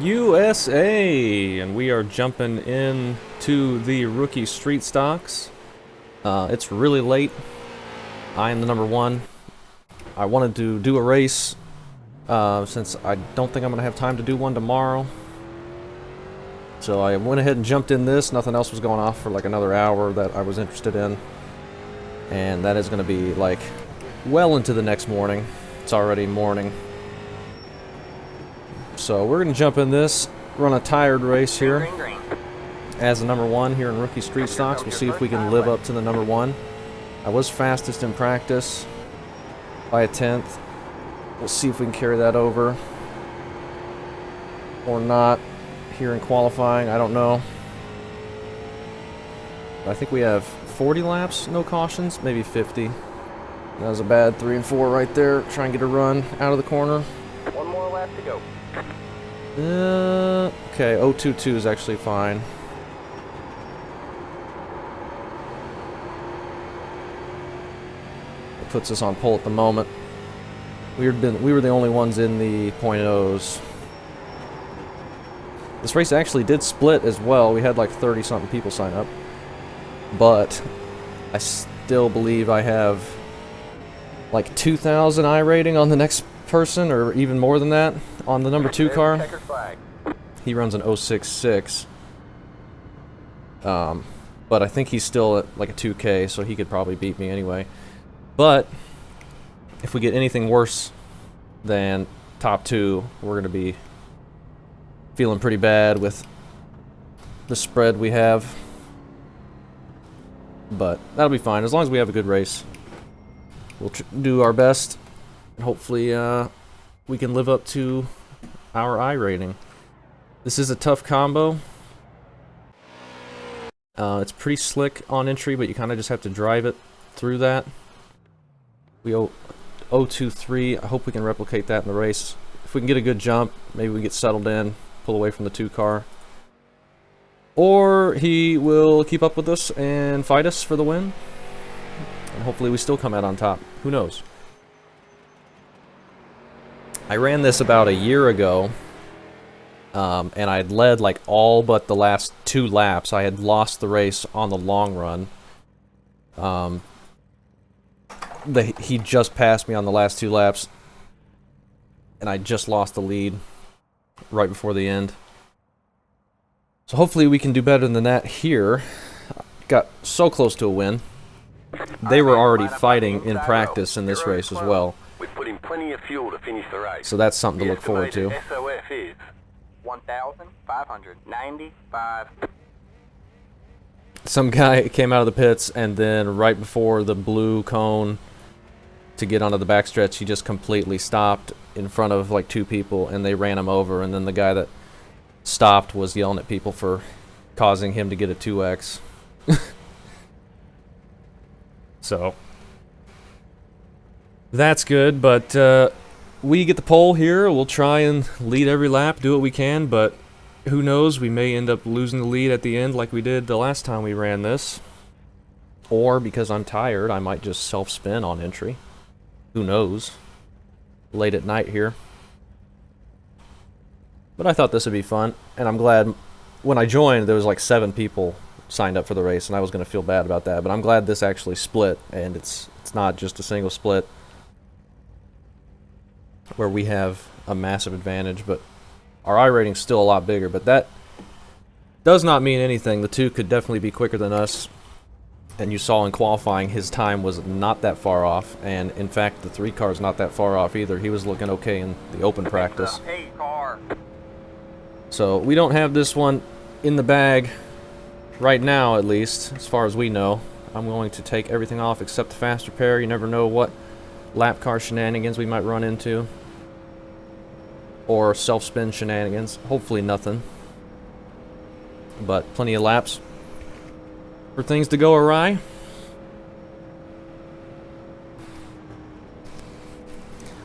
USA, and we are jumping in to the rookie street stocks. It's really late. I am the number one. I wanted to do a race since I don't think I'm going to have time to do one tomorrow. So I went ahead and jumped in this. Nothing else was going off for like another hour that I was interested in. And that is going to be like well into the next morning. It's already morning. So we're going to jump in this, run a tired race here as the number one here in rookie street stocks. We'll see if we can live up to the number one. I was fastest in practice by a 10th. We'll see if we can carry that over or not here in qualifying. I don't know. I think we have 40 laps, no cautions, maybe 50. That was a bad 3 and 4 right there. Try and get a run out of the corner. One more lap to go. Okay, 022 is actually fine. It puts us on pole at the moment. We were the only ones in the .0s. This race actually did split as well. We had like 30-something people sign up. But I still believe I have like 2,000 iRating on the next person, or even more than that, on the number 2 car. He runs an 066. But I think he's still at like a 2K, so he could probably beat me anyway. But if we get anything worse than top 2, we're going to be feeling pretty bad with the spread we have. But that'll be fine, as long as we have a good race. We'll do our best. Hopefully, we can live up to our iRating. This is a tough combo. It's pretty slick on entry, but you kind of just have to drive it through that. We 023. I hope we can replicate that in the race. If we can get a good jump, maybe we get settled in, pull away from the 2 car. Or he will keep up with us and fight us for the win. And hopefully we still come out on top. Who knows? I ran this about a year ago, and I had led like all but the last 2 laps. I had lost the race on the long run. He just passed me on the last 2 laps, and I just lost the lead right before the end. So hopefully we can do better than that here. Got so close to a win. They were already fighting in practice in this race as well. We put in plenty of fuel to finish the race. So that's something to look forward to. SOF is 1,595. Some guy came out of the pits, and then right before the blue cone to get onto the backstretch, he just completely stopped in front of like 2 people, and they ran him over. And then the guy that stopped was yelling at people for causing him to get a 2X. So that's good, but we get the pole here. We'll try and lead every lap, do what we can, but who knows? We may end up losing the lead at the end like we did the last time we ran this. Or, because I'm tired, I might just self-spin on entry. Who knows? Late at night here. But I thought this would be fun, and I'm glad when I joined there was like 7 people signed up for the race, and I was going to feel bad about that, but I'm glad this actually split, and it's not just a single split where we have a massive advantage. But our iRating's still a lot bigger, but that does not mean anything. The 2 could definitely be quicker than us, and you saw in qualifying his time was not that far off, and in fact the 3 car's not that far off either. He was looking okay in the open practice. So we don't have this one in the bag right now, at least, as far as we know. I'm going to take everything off except the fast repair. You never know what lap car shenanigans we might run into. Or self-spin shenanigans. Hopefully nothing. But plenty of laps for things to go awry.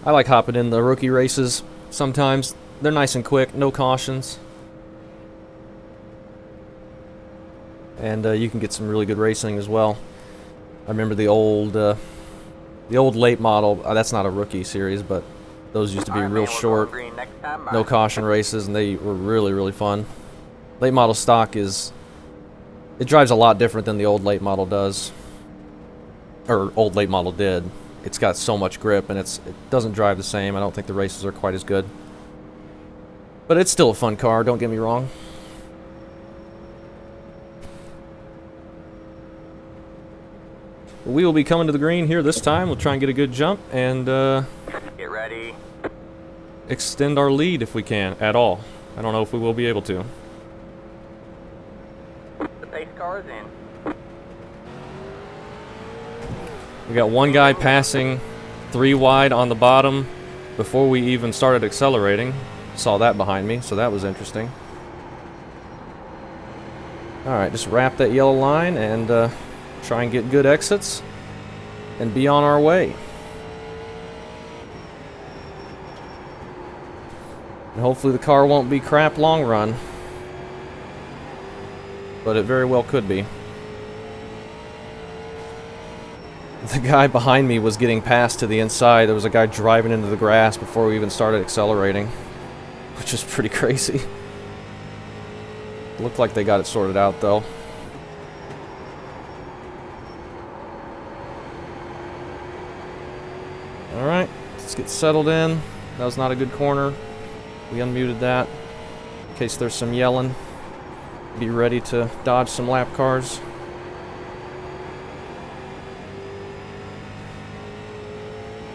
I like hopping in the rookie races sometimes. They're nice and quick, no cautions. And you can get some really good racing as well. I remember the old late model. That's not a rookie series, but Those used to be All right, real man, we're short, going green next time. no Bye. caution races, and they were really, really fun. Late model stock is... It drives a lot different than the old late model does. Or old late model did. It's got so much grip, and it doesn't drive the same. I don't think the races are quite as good. But it's still a fun car, don't get me wrong. We will be coming to the green here this time. We'll try and get a good jump and Get ready. extend our lead if we can at all. I don't know if we will be able to. The pace car is in. We got one guy passing 3 wide on the bottom before we even started accelerating. Saw that behind me, so that was interesting. Alright, just wrap that yellow line and try and get good exits and be on our way. And hopefully the car won't be crap long run, but it very well could be. The guy behind me was getting past to the inside. There was a guy driving into the grass before we even started accelerating, which is pretty crazy. Looked like they got it sorted out though. Alright, let's get settled in. That was not a good corner. We unmuted that in case there's some yelling. Be ready to dodge some lap cars.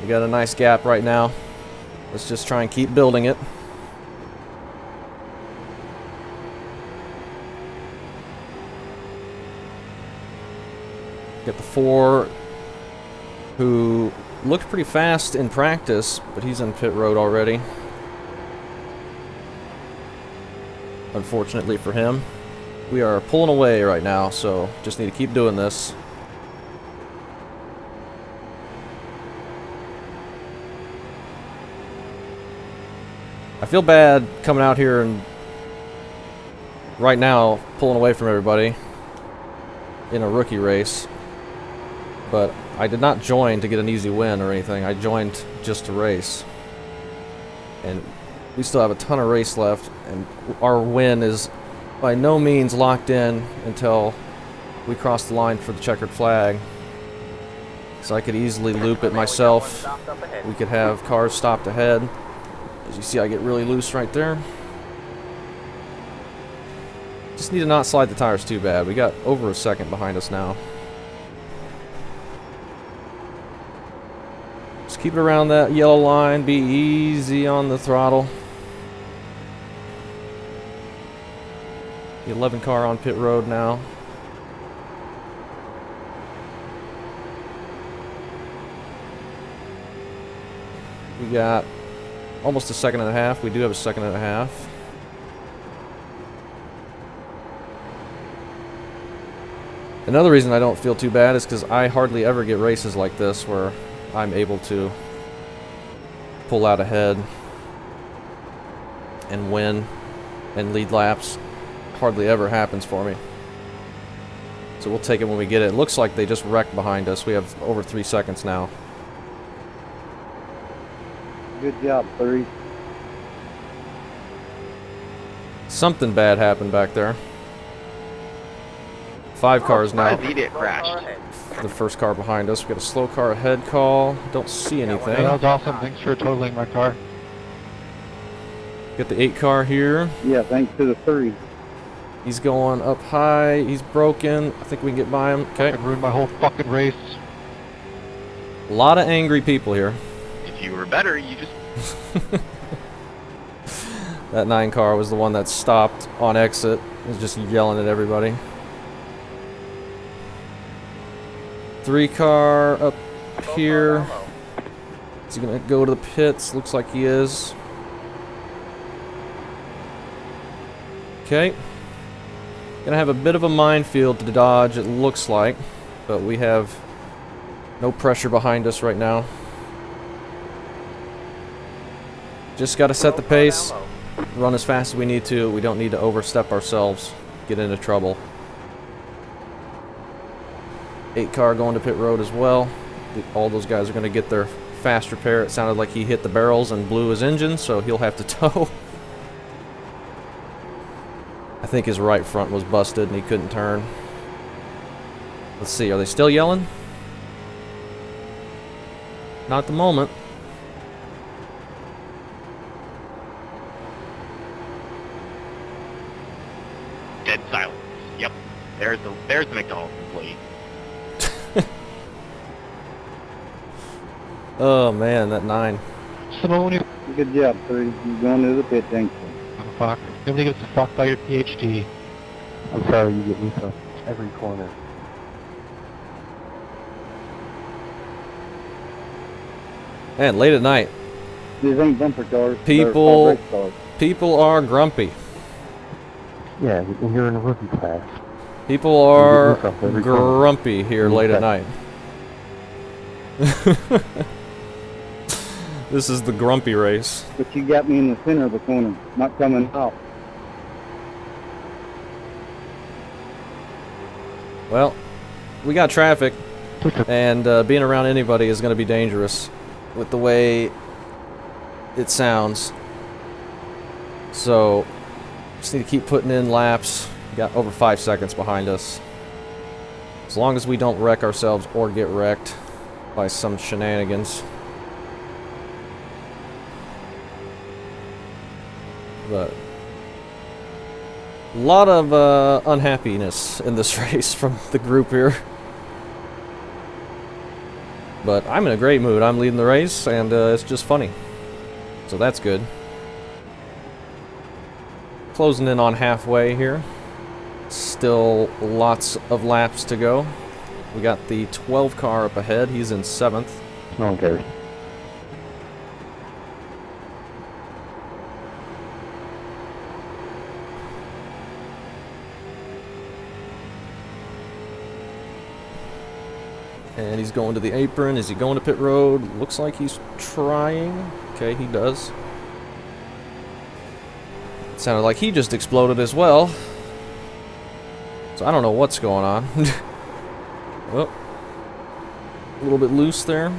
We got a nice gap right now. Let's just try and keep building it. Got the 4 who looked pretty fast in practice, but he's in pit road already. Unfortunately for him. We are pulling away right now, so just need to keep doing this. I feel bad coming out here and right now pulling away from everybody in a rookie race. But I did not join to get an easy win or anything. I joined just to race. And we still have a ton of race left, and our win is by no means locked in until we cross the line for the checkered flag. So I could easily loop it myself. We could have cars stopped ahead. As you see, I get really loose right there. Just need to not slide the tires too bad. We got over a second behind us now. Just keep it around that yellow line. Be easy on the throttle. The 11 car on pit road now. We got almost a second and a half. We do have a second and a half. Another reason I don't feel too bad is because I hardly ever get races like this where I'm able to pull out ahead and win and lead laps. Hardly ever happens for me. So we'll take it when we get it. It looks like they just wrecked behind us. We have over 3 seconds now. Good job, 3. Something bad happened back there. 5 cars now. Idiot crashed. The first car behind us. We got a slow car ahead call. Don't see anything. That was awesome. Thanks for totaling my car. Got the 8 car here. Yeah, thanks to the 3. He's going up high. He's broken. I think we can get by him. Okay. I ruined my whole fucking race. A lot of angry people here. If you were better, you just... That 9 car was the one that stopped on exit. He was just yelling at everybody. 3 car up here. Is he gonna go to the pits? Looks like he is. Okay. Gonna have a bit of a minefield to dodge, it looks like. But we have no pressure behind us right now. Just gotta set the pace. Run as fast as we need to. We don't need to overstep ourselves. Get into trouble. 8 car going to pit road as well. All those guys are going to get their fast repair. It sounded like he hit the barrels and blew his engine, so he'll have to tow. I think his right front was busted and he couldn't turn. Let's see, are they still yelling? Not at the moment. Dead silence. Yep. There's the McDonald's employee. Oh man, that 9. Simone, Good job, 3. You're going to the pit, thank you. motherfucker. Nobody gives a fuck about your PhD. I'm sorry you get me from every corner. Man, late at night. These ain't bumper cars. People- They're all race cars. People are grumpy. Yeah, and you're in a rookie class. People are yourself every corner. grumpy here late at night. This is the grumpy race. But you got me in the center of the corner, not coming out. Well, we got traffic, and being around anybody is going to be dangerous with the way it sounds. So, just need to keep putting in laps. Got over 5 seconds behind us. As long as we don't wreck ourselves or get wrecked by some shenanigans. But a lot of unhappiness in this race from the group here. But I'm in a great mood. I'm leading the race, and it's just funny. So that's good. Closing in on halfway here. Still lots of laps to go. We got the 12 car up ahead. He's in 7th. No one cares. And he's going to the apron. Is he going to pit road? Looks like he's trying. Okay, he does. It sounded like he just exploded as well. So I don't know what's going on. Oh. A little bit loose there.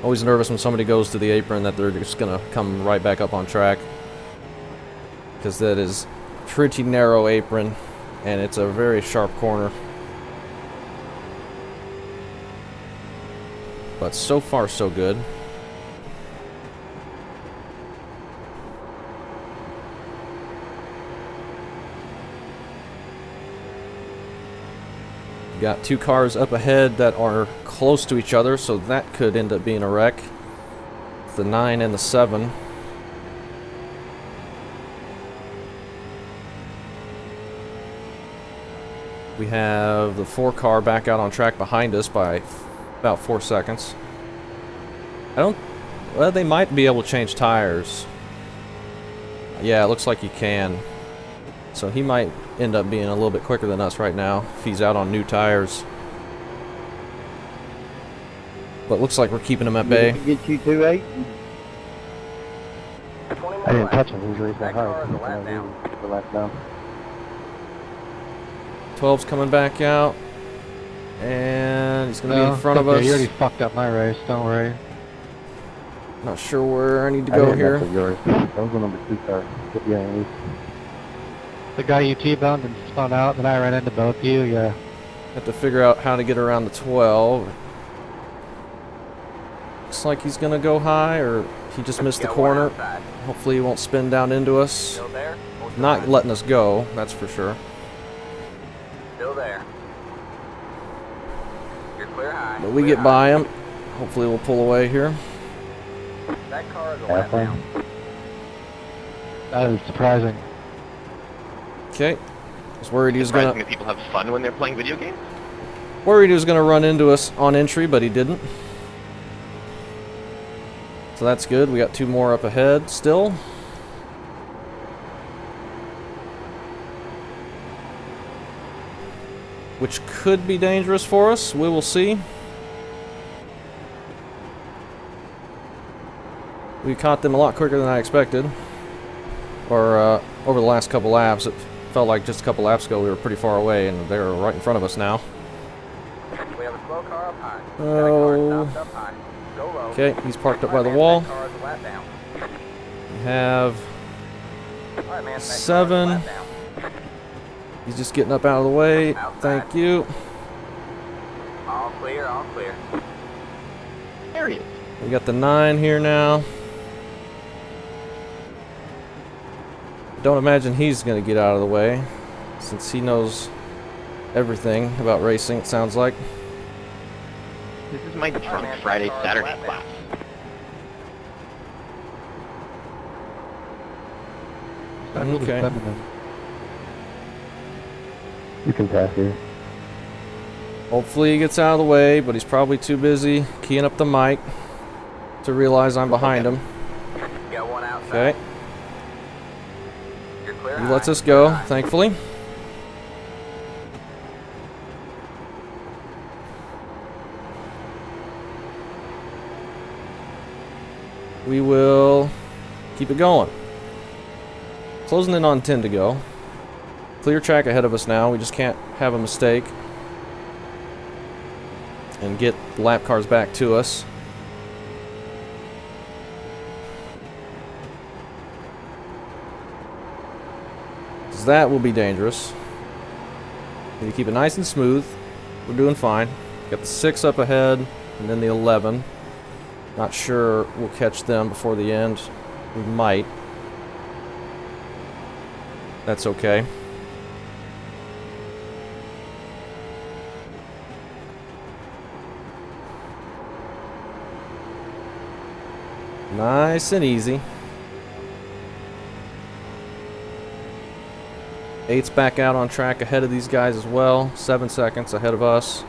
Always nervous when somebody goes to the apron that they're just going to come right back up on track. Because that is a pretty narrow apron. And it's a very sharp corner. But so far, so good. Got 2 cars up ahead that are close to each other, so that could end up being a wreck. The 9 and the 7. We have the 4 car back out on track behind us by about 4 seconds. Well, they might be able to change tires. Yeah, it looks like you can. So he might end up being a little bit quicker than us right now if he's out on new tires. But looks like we're keeping him at bay. Get you 2-8. I didn't touch him. He was racing That car is a lap hard. down. The lap down. 12's coming back out. And he's going to be in front of us. You already fucked up my race, don't worry. Not sure where I need to go here. Yours. That was the number 2 car. Get behind me. The guy you T-boned and spun out, then I ran into both of you, yeah. Have to figure out how to get around the 12. Looks like he's going to go high, or he just missed the Go corner. outside. Hopefully he won't spin down into us. Still there? Hold your Not line. letting us go, that's for sure. Still there. You're clear high. But we Clear get high. by him. Hopefully we'll pull away here. That car is a lap Halfway. down. That is surprising. Okay. I was worried he was Surprising gonna that people have fun when they're playing video games. run into us on entry, but he didn't. So that's good. We got 2 more up ahead still. Which could be dangerous for us. We will see. We caught them a lot quicker than I expected. Or over the last couple laps, it felt like just a couple laps ago we were pretty far away, and they were right in front of us now. We have a Slow car up high. Oh. Stopped up high. Go low. Okay, he's parked up by the Alright, man, wall. that car is a lap down. We have Alright, man, that car is a 7. lap down. He's just getting up out of the way. Outside. Thank you. All clear, all clear. There he is. We got the 9 here now. Don't imagine he's going to get out of the way, since he knows everything about racing, it sounds like. This is my drunk man, Friday, that car is Saturday lap class. Okay. You can pass here. Hopefully he gets out of the way, but he's probably too busy keying up the mic to realize I'm behind him. Got one outside. Okay. You're clear He high. lets us go, Clear high. thankfully. We will keep it going. Closing in on 10 to go. Clear track ahead of us now. We just can't have a mistake and get the lap cars back to us. That will be dangerous. Need to keep it nice and smooth. We're doing fine. Got the 6 up ahead, and then the 11. Not sure we'll catch them before the end. We might. That's okay. Nice and easy. 8's back out on track ahead of these guys as well. 7 seconds ahead of us.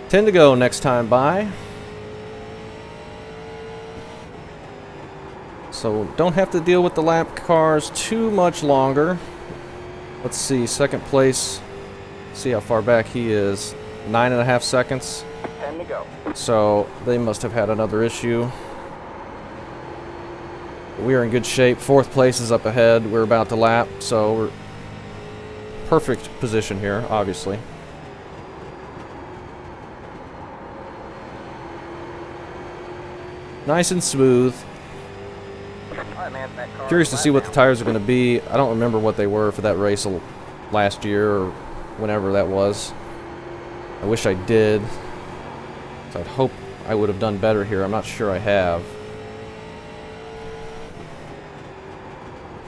Ten to go next time by. So don't have to deal with the lap cars too much longer. Let's see, second place. See how far back he is. 9.5 seconds. 10 to go. So they must have had another issue. We are in good shape. 4th place is up ahead. We're about to lap, so we're perfect position here, obviously. Nice and smooth. Alright, man, that car Curious is to a see lap what the down. tires are going to be. I don't remember what they were for that race last year or whenever that was. I wish I did. So I'd hope I would have done better here. I'm not sure I have.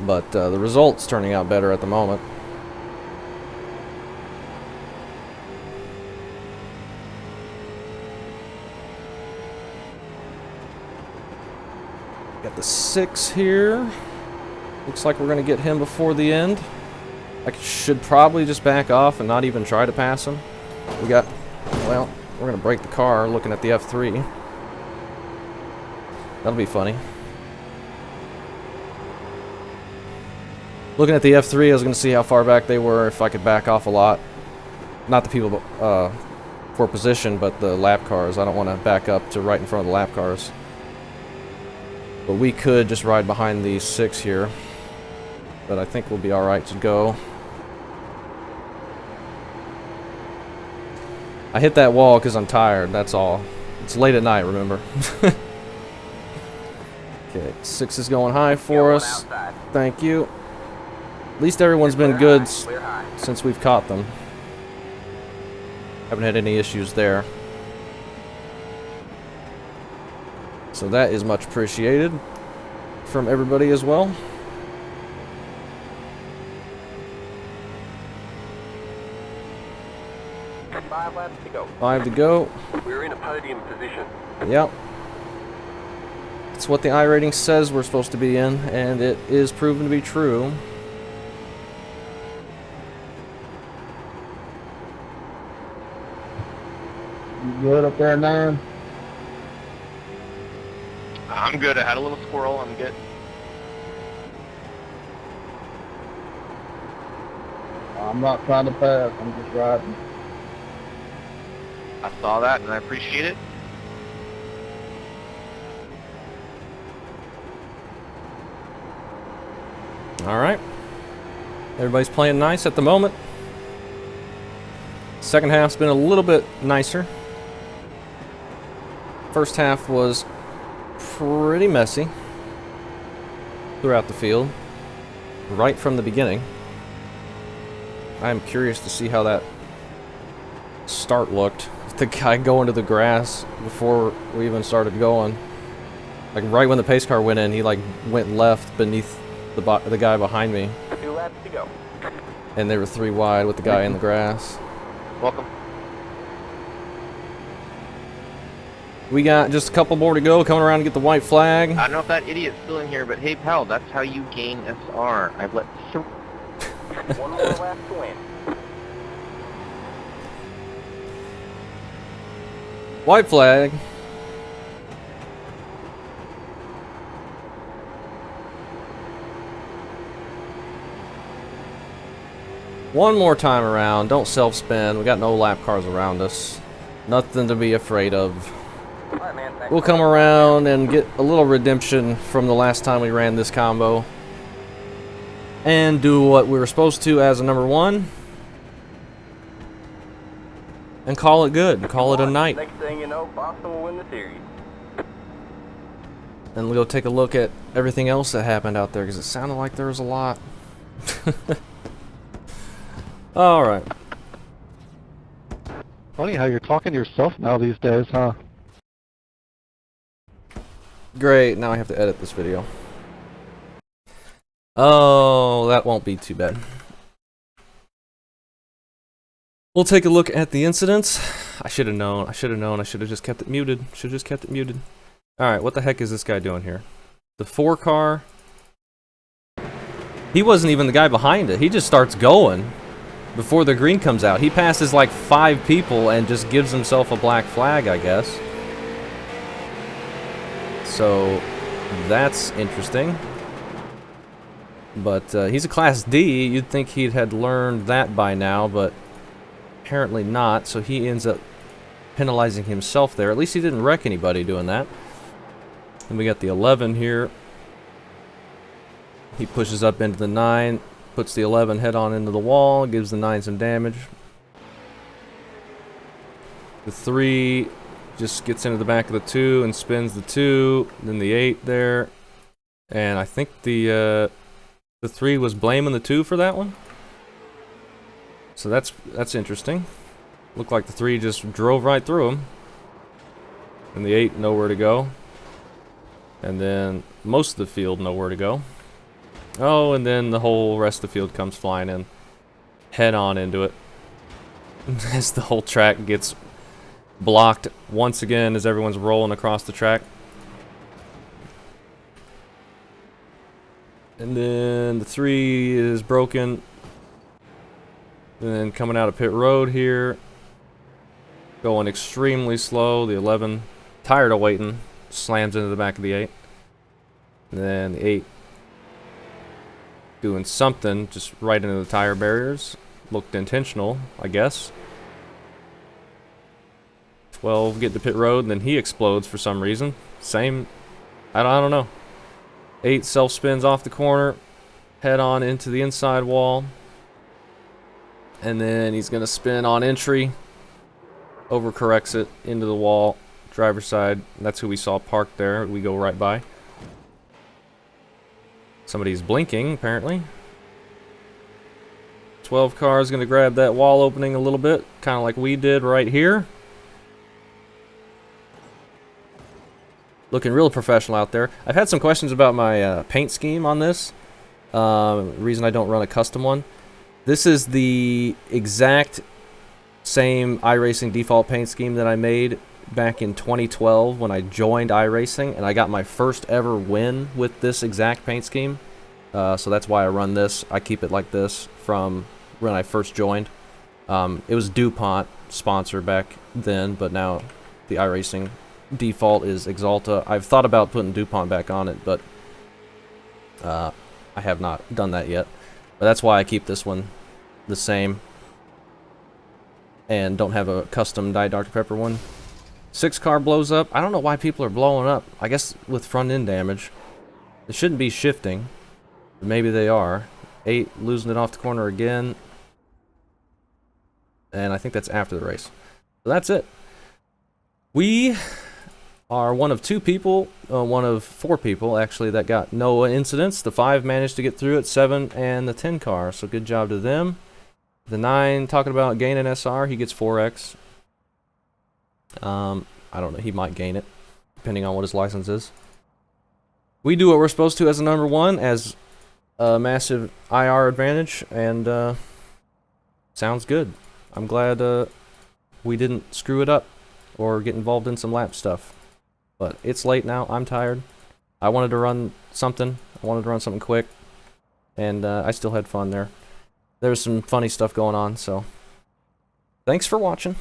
But the result's turning out better at the moment. Got the 6 here. Looks like we're going to get him before the end. I should probably just back off and not even try to pass him. We got, well, we're going to break the car looking at the F3. That'll be funny. Looking at the F3, I was going to see how far back they were, if I could back off a lot. Not the people for position, but the lap cars. I don't want to back up to right in front of the lap cars. But we could just ride behind these 6 here. But I think we'll be alright to go. I hit that wall because I'm tired, that's all. It's late at night, remember? Okay, 6 is going high for Got one us. outside. Thank you. At least everyone's been Clear good high, clear high. since we've caught them. Haven't had any issues there. So that is much appreciated from everybody as well. Five laps to go. 5 to go. We're in a podium position. Yep. It's what the iRating says we're supposed to be in, and it is proven to be true. You good up there, 9? I'm good. I had a little squirrel. I'm good. I'm not trying to pass. I'm just riding. I saw that and I appreciate it. Alright. Everybody's playing nice at the moment. Second half's been a little bit nicer. First half was pretty messy throughout the field, right from the beginning. I'm curious to see how that start looked. The guy going to the grass before we even started going. Like right when the pace car went in, he like went left beneath the guy behind me. 2 laps to go. And they were 3 wide with the guy in the grass. Welcome. We got just a couple more to go, coming around to get the white flag. I don't know if that idiot's still in here, but hey pal, that's how you gain SR. I've let 1 more lap to win. White flag. One more time around. Don't self-spin. We got no lap cars around us. Nothing to be afraid of. Alright, man. Back We'll come around and get a little redemption from the last time we ran this combo. And do what we were supposed to as a number 1. And call it good. Call it a night. Next thing you know, Boston will win the series. And we'll go take a look at everything else that happened out there, because it sounded like there was a lot. Alright. Funny how you're talking to yourself now these days, huh? Great, now I have to edit this video. Oh, that won't be too bad. We'll take a look at the incidents. I should have known. I should have just kept it muted. Alright, what the heck is this guy doing here? The 4 car. He wasn't even the guy behind it. He just starts going before the green comes out. He passes like 5 people and just gives himself a black flag, I guess. So, that's interesting. But he's a Class D. You'd think he'd had learned that by now, but apparently not. So he ends up penalizing himself there. At least he didn't wreck anybody doing that. And we got the 11 here. He pushes up into the 9, puts the 11 head on into the wall, gives the 9 some damage. The 3 just gets into the back of the 2 and spins the 2, then the 8 there. And I think the 3 was blaming the 2 for that one. So that's interesting. Looked like the 3 just drove right through him. And the 8 nowhere to go. And then most of the field nowhere to go. Oh, and then the whole rest of the field comes flying in. Head on into it. As the whole track gets blocked once again as everyone's rolling across the track. And then the 3 is broken. And then coming out of pit road here. Going extremely slow. The 11, tired of waiting, slams into the back of the 8. And then the 8 doing something just right into the tire barriers. Looked intentional, I guess. 12 get to pit road, and then he explodes for some reason. Same, I don't know. 8 self spins off the corner, head on into the inside wall, and then he's gonna spin on entry, overcorrects it into the wall, driver's side. That's who we saw parked there. We go right by. Somebody's blinking, apparently. 12 car is gonna grab that wall opening a little bit, kind of like we did right here. Looking real professional out there. I've had some questions about my paint scheme on this. Reason I don't run a custom one. This is the exact same iRacing default paint scheme that I made back in 2012 when I joined iRacing, and I got my first ever win with this exact paint scheme. So that's why I run this. I keep it like this from when I first joined. It was DuPont sponsor back then, but now the iRacing default is Exalta. I've thought about putting DuPont back on it, but I have not done that yet. But that's why I keep this one the same. and don't have a custom Diet Dr. Pepper one. 6 car blows up. I don't know why people are blowing up. I guess with front end damage. It shouldn't be shifting. But maybe they are. 8 losing it off the corner again. And I think that's after the race. So that's it. We are one of 2 people, one of 4 people actually, that got no incidents. The 5 managed to get through it, 7 and the 10 car, so good job to them. The 9, talking about gaining SR, he gets 4x. I don't know, he might gain it, depending on what his license is. We do what we're supposed to as a number 1, as a massive IR advantage, and sounds good. I'm glad we didn't screw it up or get involved in some lap stuff. But it's late now, I'm tired. I wanted to run something. I wanted to run something quick. And I still had fun there. There was some funny stuff going on, so thanks for watching.